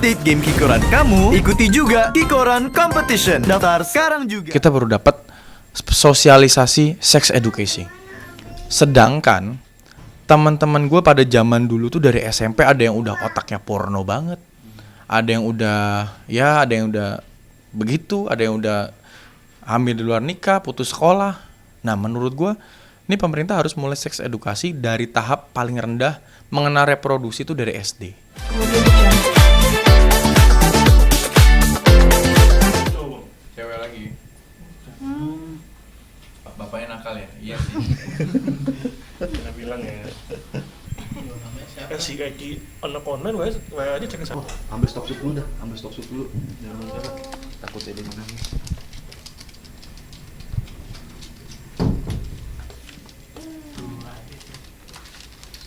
update game Kikoran kamu, ikuti juga Kikoran Competition. Daftar sekarang juga. Kita baru dapat sosialisasi sex education. Sedangkan teman-teman gue pada zaman dulu tuh dari SMP ada yang udah otaknya porno banget. Ada yang udah begitu, ada yang udah hamil di luar nikah, putus sekolah. Nah, menurut gue ini pemerintah harus mulai seks edukasi dari tahap paling rendah, mengenal reproduksi itu dari SD. Cewek lagi. Bapaknya nakal ya? Iya sih. Kita bilang ya. Si Eki anak online wae aja cek sama. Ambil stok sup dulu dah, ambil stok sup dulu. Jangan bicara. Takut ada yang nangis.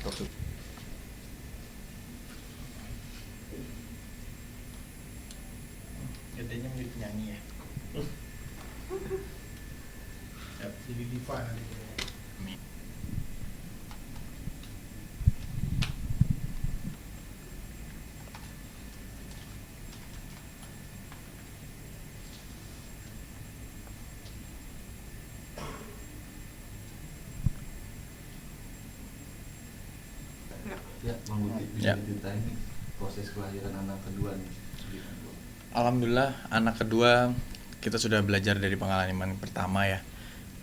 Stok sup. Gedenya mirip nyanyi ya. Jadi diva nanti. Ya, Bang Budi, Ya. bisa diceritain nih proses kelahiran anak kedua nih. Alhamdulillah anak kedua kita sudah belajar dari pengalaman pertama ya.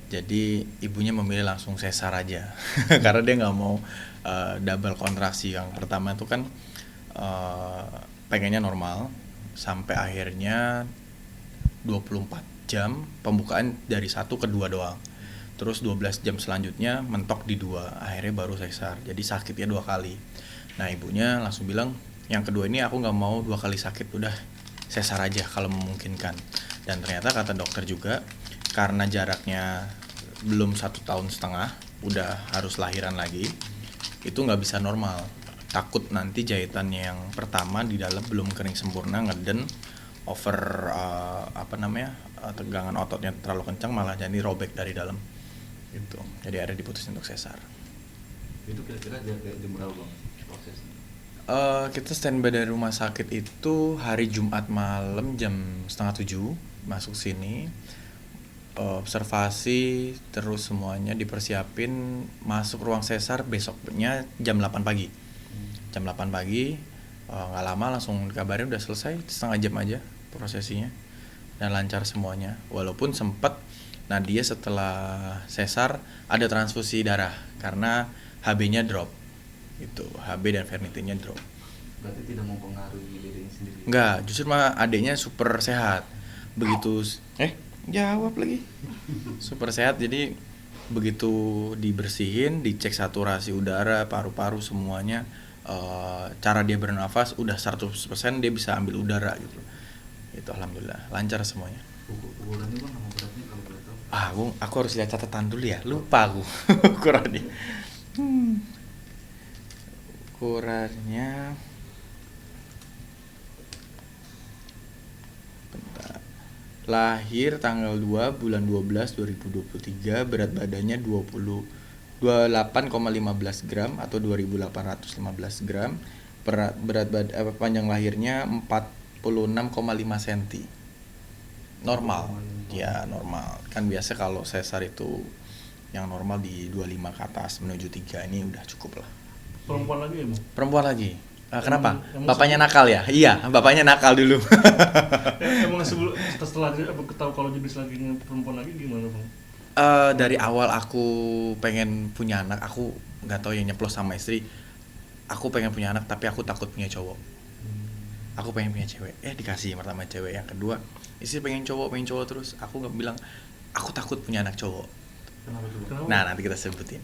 Jadi ibunya memilih langsung sesar aja karena dia nggak mau double kontraksi. Yang pertama itu kan pengennya normal sampai akhirnya 24 jam pembukaan dari 1 ke 2 doang. Terus 12 jam selanjutnya mentok di 2, akhirnya baru sesar. Jadi sakitnya 2 kali. Nah, ibunya langsung bilang, yang kedua ini aku nggak mau 2 kali sakit, udah sesar aja kalau memungkinkan. Dan ternyata kata dokter juga, karena jaraknya belum 1,5 tahun, udah harus lahiran lagi, itu nggak bisa normal. Takut nanti jahitannya yang pertama di dalam belum kering sempurna, ngeden, over tegangan ototnya terlalu kencang, malah jadi robek dari dalam. Gitu. Jadi akhirnya diputusin untuk sesar. Itu kira-kira jam berapa Bang prosesnya? Kita standby dari rumah sakit itu hari Jumat malam jam 6:30 masuk sini, observasi terus semuanya dipersiapin masuk ruang sesar besoknya jam 8 pagi. Jam 8 pagi nggak lama langsung dikabarin udah selesai, setengah jam aja prosesinya dan lancar semuanya. Walaupun sempat Nadia setelah sesar ada transfusi darah karena HB-nya drop. Itu HB dan ferritinnya drop. Berarti tidak mempengaruhi dirinya sendiri. Enggak, justru mah adiknya super sehat. Begitu jawab lagi. Super sehat, jadi begitu dibersihin, dicek saturasi udara, paru-paru semuanya, cara dia bernafas udah 100% dia bisa ambil udara gitu. Itu alhamdulillah lancar semuanya. Ukurannya Bang sama beratnya kalau boleh tahu? Aku harus lihat catatan dulu ya, lupa aku ukurannya. Ukurannya bentar. Lahir tanggal 2 bulan 12 2023, berat badannya 28,15 gram atau 2815 gram. Panjang lahirnya 46,5 cm. Normal. Ya, normal. Kan biasa kalau sesar itu yang normal di 25 ke atas menuju 3, ini udah cukup lah. Perempuan lagi ya, Bang? Perempuan lagi. Kenapa? Emang Bapaknya nakal ya? Iya, bapaknya nakal dulu. Emang setelah tahu kalau jenis lagi perempuan lagi gimana, Bang? Dari awal aku pengen punya anak, aku nggak tahu yang nyeplos sama istri. Aku pengen punya anak tapi aku takut punya cowok. Aku pengen punya cewek. Dikasih pertama cewek, yang kedua istri pengen cowok terus. Aku nggak bilang aku takut punya anak cowok. Kenapa tuh Bang? Kenapa? Nah, nanti kita sebutin.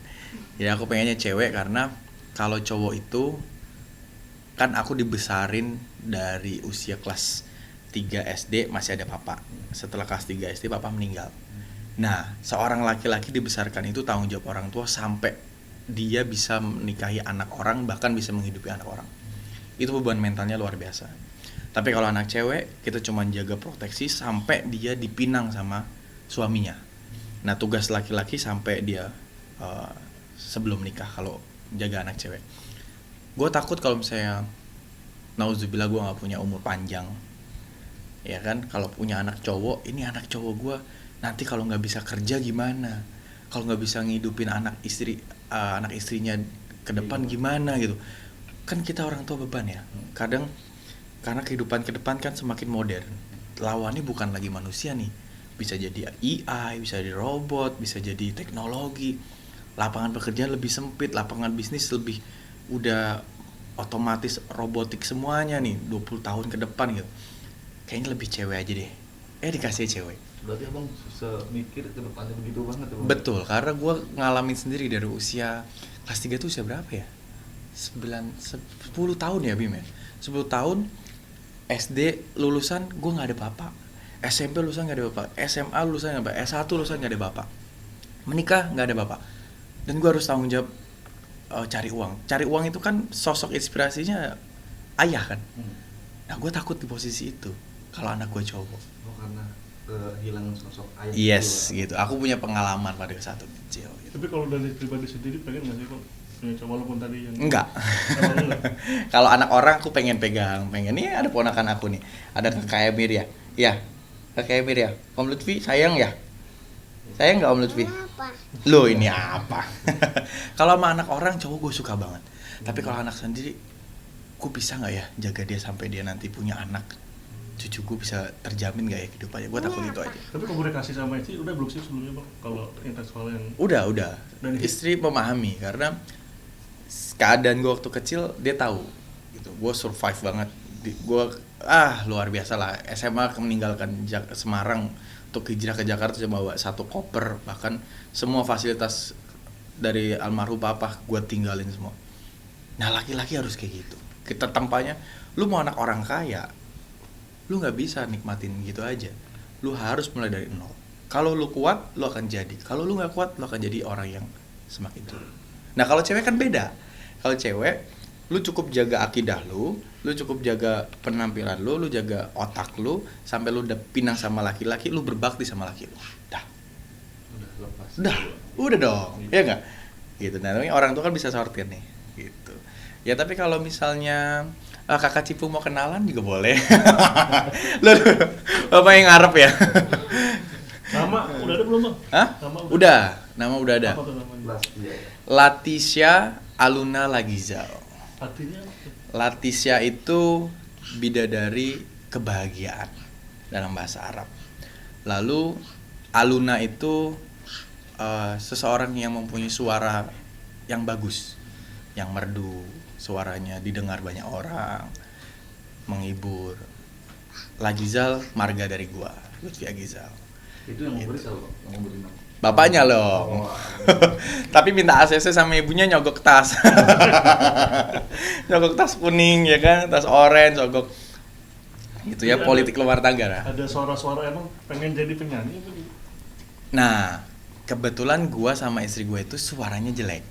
Jadi aku pengennya cewek karena kalau cowok itu kan aku dibesarin dari usia kelas 3 SD masih ada papa. Setelah kelas 3 SD papa meninggal. Nah, seorang laki-laki dibesarkan itu tanggung jawab orang tua sampai dia bisa menikahi anak orang, bahkan bisa menghidupi anak orang. Itu beban mentalnya luar biasa. Tapi kalau anak cewek, kita cuma jaga proteksi sampai dia dipinang sama suaminya. Nah, tugas laki-laki sampai dia sebelum nikah kalau jaga anak cewek. Gue takut kalau misalnya nauzubillah gue nggak punya umur panjang, ya kan. Kalau punya anak cowok, ini anak cowok gue nanti kalau nggak bisa kerja gimana, kalau nggak bisa ngidupin anak istrinya ke depan gimana gitu. Kan kita orang tua beban ya. Kadang karena kehidupan ke depan kan semakin modern, lawannya bukan lagi manusia nih, bisa jadi AI, bisa jadi robot, bisa jadi teknologi. Lapangan pekerjaan lebih sempit, lapangan bisnis lebih udah otomatis robotik semuanya nih 20 tahun ke depan gitu. Kayaknya lebih cewek aja deh. Dikasih cewek. Berarti abang susah mikir ke depannya begitu banget ya bang? Betul, karena gue ngalamin sendiri dari usia kelas 3 tuh usia berapa ya? 10 tahun ya Bim ya? 10 tahun SD lulusan gue gak ada bapak, SMP lulusan gak ada bapak, SMA lulusan gak ada bapak, S1 lulusan gak ada bapak, menikah gak ada bapak. Dan gue harus tanggung jawab cari uang itu kan sosok inspirasinya ayah kan. Nah gue takut di posisi itu kalau anak gue cowok. Oh karena kehilangan sosok ayah. Yes itu, gitu, aku punya pengalaman pada saat kecil gitu. Tapi kalau dari pribadi sendiri pengen nggak sih kok punya cowok walaupun tadi yang Enggak. Emang enggak? Kalau anak orang aku pengen pegang, nih ada ponakan aku nih, ada kayak Mir ya, iya, kayak Mir ya, Om Lutfi sayang ya, sayang nggak Om Lutfi? Lo ini apa? Kalau sama anak orang cowok gue suka banget, tapi kalau anak sendiri, gue bisa nggak ya jaga dia sampai dia nanti punya anak, cucu gue bisa terjamin nggak ya kehidupannya? Gue takut itu aja. Tapi komunikasi sama istri udah belum sih sebelumnya bang? Kalau intelektual yang Udah. Dan Istri memahami karena keadaan gue waktu kecil dia tahu gitu. Gue survive banget. Gue luar biasa lah. SMA meninggalkan Semarang untuk hijrah ke Jakarta cuma bawa 1 koper, bahkan semua fasilitas dari almarhum papa gue tinggalin semua. Nah laki-laki harus kayak gitu. Kita tempatnya, lu mau anak orang kaya, lu nggak bisa nikmatin gitu aja. Lu harus mulai dari nol. Kalau lu kuat, lu akan jadi. Kalau lu nggak kuat, lu akan jadi orang yang semakin turun. Nah kalau cewek kan beda. Kalau cewek, lu cukup jaga akidah lu cukup jaga penampilan lu jaga otak lu, sampai lu udah pinang sama laki-laki, lu berbakti sama laki lu. Udah lepas. Udah dong, ya nggak? Gitu. Nah, orang tua kan bisa sortir nih, gitu. Ya tapi kalau misalnya kakak Cipu mau kenalan juga boleh. Lu bapak yang ngarep ya. nama udah ada belum bang? Hah? Nama udah ada. Apa tuh namanya? Last ya. Latisha Aluna Lagizal. Artinya apa tuh? Latisha itu bidadari kebahagiaan dalam bahasa Arab. Lalu Aluna itu seseorang yang mempunyai suara yang bagus, yang merdu, suaranya didengar banyak orang, menghibur. Lagizal marga dari gua, Lutfi Agizal. Itu yang mau beri siapa? Yang mau beri nama? Bapaknya loh. Tapi minta ACC sama ibunya nyogok tas. Nyogok tas kuning ya kan, tas orange, nyogok. Gitu ya, Jadi politik luar tangga lah. Ada suara-suara emang pengen jadi penyanyi apa gitu? Nah, kebetulan gua sama istri gua itu suaranya jelek.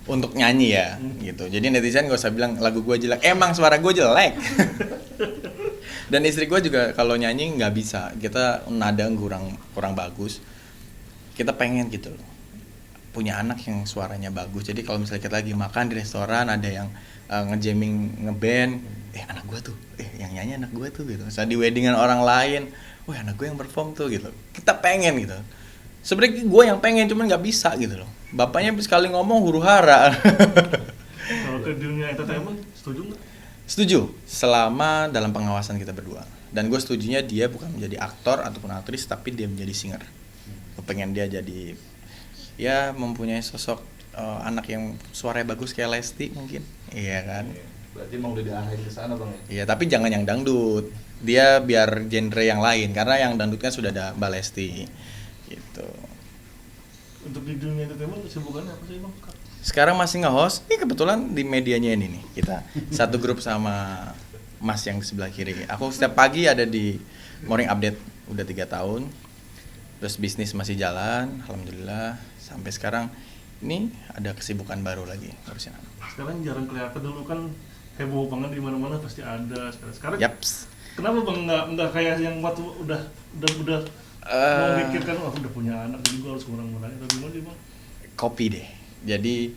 Untuk nyanyi ya, gitu. Jadi netizen gak usah bilang lagu gua jelek. Emang suara gua jelek. Dan istri gua juga kalau nyanyi nggak bisa. Kita nada kurang bagus. Kita pengen gitu loh, punya anak yang suaranya bagus. Jadi kalau misalnya kita lagi makan di restoran, ada yang nge-jamming, nge-band, anak gue tuh, yang nyanyi anak gue tuh gitu. Misalnya di weddingan orang lain, wah anak gue yang perform tuh gitu. Kita pengen gitu. Sebenarnya gue yang pengen, cuman nggak bisa gitu loh. Bapaknya sekali ngomong huru hara. Kalau ke dunia entertainment setuju nggak? Setuju, selama dalam pengawasan kita berdua. Dan gue setujunya dia bukan menjadi aktor ataupun aktris, tapi dia menjadi singer. Pengen dia jadi ya mempunyai sosok anak yang suaranya bagus kayak Lesti mungkin, iya kan? Berarti mau udah diarahin ke sana bang ya? Iya, tapi jangan yang dangdut, dia biar genre yang lain, karena yang dangdut kan sudah ada Mbak Lesti gitu. Untuk di dunia entertainment kesibukannya apa sih bang? Sekarang masih nge-host, ini kebetulan di medianya ini nih, kita satu grup sama Mas yang di sebelah kiri. Aku setiap pagi ada di Morning Update, udah 3 tahun. Terus bisnis masih jalan, alhamdulillah sampai sekarang. Ini ada kesibukan baru lagi ngurusin anak. Sekarang jarang kelihatan, dulu kan heboh banget di mana-mana pasti ada. Sekarang Yaps. kenapa bang nggak kayak yang waktu udah memikirkan udah punya anak jadi gue harus kurang-kurangin atau gimana sih bang? Kopi deh. Jadi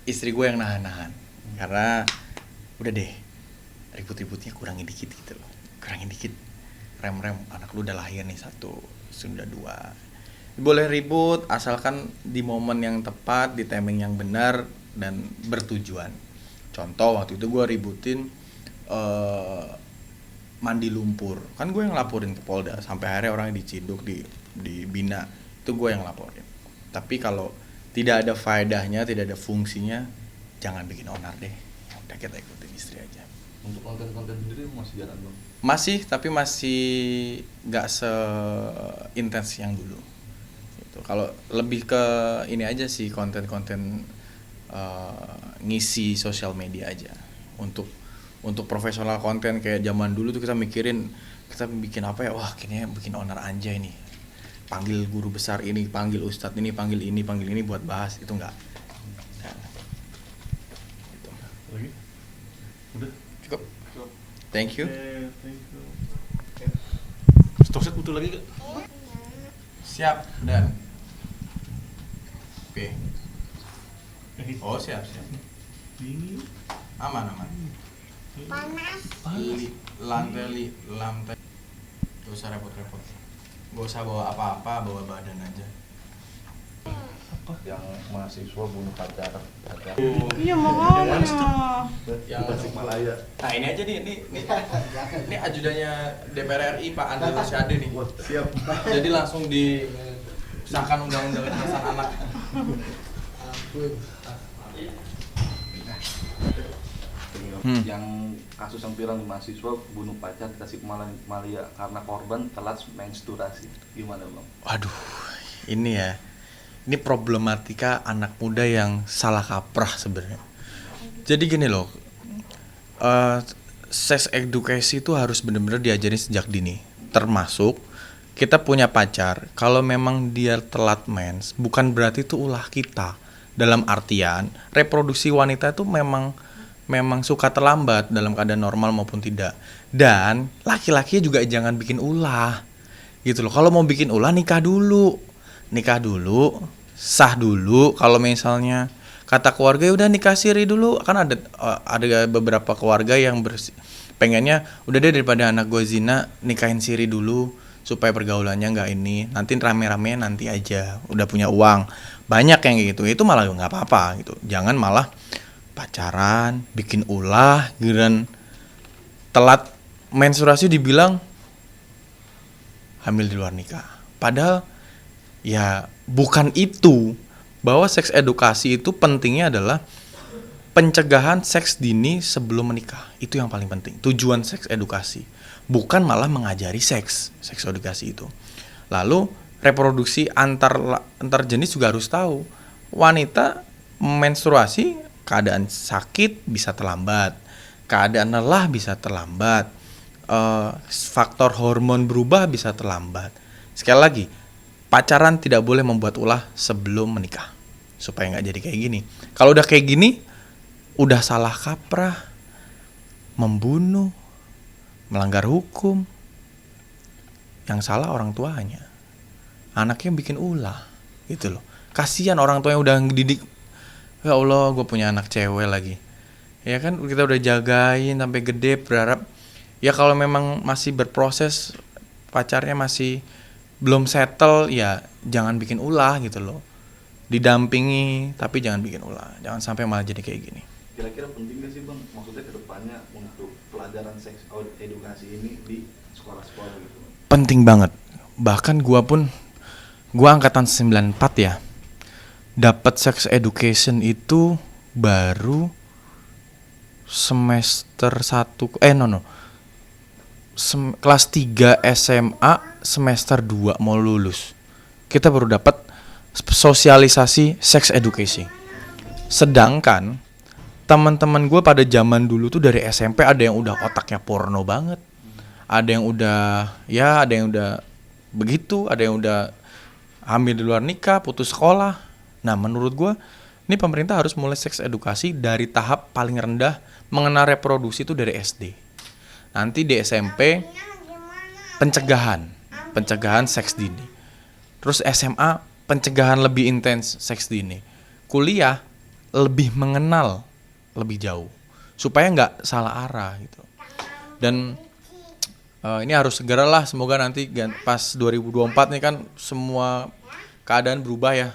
istri gue yang nahan-nahan karena udah deh ribut-ributnya kurangin dikit gitu loh, kurangin dikit, rem anak lu udah lahir nih, 1 sudah 2, boleh ribut asalkan di momen yang tepat, di timing yang benar dan bertujuan. Contoh waktu itu gue ributin mandi lumpur, kan gue yang laporin ke Polda, sampai akhirnya orang diciduk, dibina, itu gue yang laporin. Tapi kalau tidak ada faedahnya, tidak ada fungsinya, jangan bikin onar deh. Udah, kita ikutin istri aja. Untuk konten-konten sendiri masih jalan bang? Masih, tapi masih nggak seintens yang dulu. Gitu. Kalau lebih ke ini aja sih, konten-konten ngisi sosial media aja. Untuk profesional konten kayak zaman dulu tuh kita mikirin kita bikin apa ya, wah kayaknya bikin onar anjay nih, panggil guru besar ini, panggil ustadz ini, panggil ini buat bahas, itu enggak. Nah, gitu. Lagi? Udah? Cukup. Thank you. Thank you. Stokset butuh lagi gak? Siap dan oke. Oh siap. Ini Aman. Lantai. Gak usah repot-repot. Gak usah bawa apa-apa, bawa badan aja. Yang mahasiswa bunuh pacar. Iya makanya. Yang Tasikmalaya. Nah ini aja nih, ini ajudannya DPR RI Pak Andri Rosiade nih. Siap. Jadi langsung disahkan undang-undang kekerasan anak. Yang kasus yang viral mahasiswa bunuh pacar di Tasikmalaya karena korban telat menstruasi. Gimana bang? Waduh, ini ya. Ini problematika anak muda yang salah kaprah sebenarnya. Jadi gini loh, sex education itu harus benar-benar diajarin sejak dini. Termasuk kita punya pacar, kalau memang dia telat mens, bukan berarti itu ulah kita. Dalam artian reproduksi wanita itu memang suka terlambat dalam keadaan normal maupun tidak. Dan laki-laki juga jangan bikin ulah. Gitu loh. Kalau mau bikin ulah nikah dulu, sah dulu. Kalau misalnya kata keluarga ya udah nikah siri dulu, kan ada beberapa keluarga yang pengennya udah deh daripada anak gue zina nikahin siri dulu supaya pergaulannya nggak ini, nanti rame-rame nanti aja udah punya uang. Banyak yang kayak gitu, itu malah nggak apa-apa gitu. Jangan malah pacaran bikin ulah, giran telat menstruasi dibilang hamil di luar nikah. Padahal ya bukan itu. Bahwa seks edukasi itu pentingnya adalah pencegahan seks dini sebelum menikah. Itu yang paling penting. Tujuan seks edukasi. Bukan malah mengajari seks edukasi itu. Lalu reproduksi antar jenis juga harus tahu. Wanita menstruasi keadaan sakit bisa terlambat. Keadaan lelah bisa terlambat. Faktor hormon berubah bisa terlambat. Sekali lagi, pacaran tidak boleh membuat ulah sebelum menikah supaya nggak jadi kayak gini. Kalau udah kayak gini, udah salah kaprah, membunuh, melanggar hukum. Yang salah orang tuanya, anaknya bikin ulah, gitu loh. Kasihan orang tua yang udah didik. Ya Allah, gue punya anak cewek lagi. Ya kan kita udah jagain sampai gede, berharap ya kalau memang masih berproses, pacarnya masih belum settle, ya jangan bikin ulah gitu loh. Didampingi tapi jangan bikin ulah. Jangan sampai malah jadi kayak gini. Kira-kira penting gak sih bang, maksudnya kedepannya untuk pelajaran seks edukasi ini di sekolah-sekolah gitu? Penting banget. Bahkan gua angkatan 94 ya. Dapat sex education itu baru semester 1 kelas 3 SMA semester 2 mau lulus. Kita baru dapat sosialisasi sex education. Sedangkan teman-teman gue pada zaman dulu tuh dari SMP ada yang udah otaknya porno banget. Ada yang udah begitu, ada yang udah hamil di luar nikah, putus sekolah. Nah, menurut gue ini pemerintah harus mulai seks edukasi dari tahap paling rendah, mengenal reproduksi itu dari SD. Nanti di SMP pencegahan seks dini. Terus SMA pencegahan lebih intens seks dini. Kuliah lebih mengenal lebih jauh supaya nggak salah arah gitu. Dan ini harus segeralah, semoga nanti pas 2024 nih kan semua keadaan berubah ya.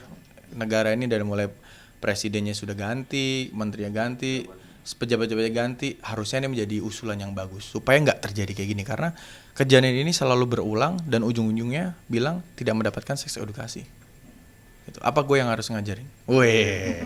Negara ini dari mulai presidennya sudah ganti, menterinya ganti, pejabat-pejabatnya ganti, harusnya ini menjadi usulan yang bagus supaya nggak terjadi kayak gini, karena kejadian ini selalu berulang dan ujung-ujungnya bilang tidak mendapatkan seks edukasi. Gitu. Apa gue yang harus ngajarin? Weh.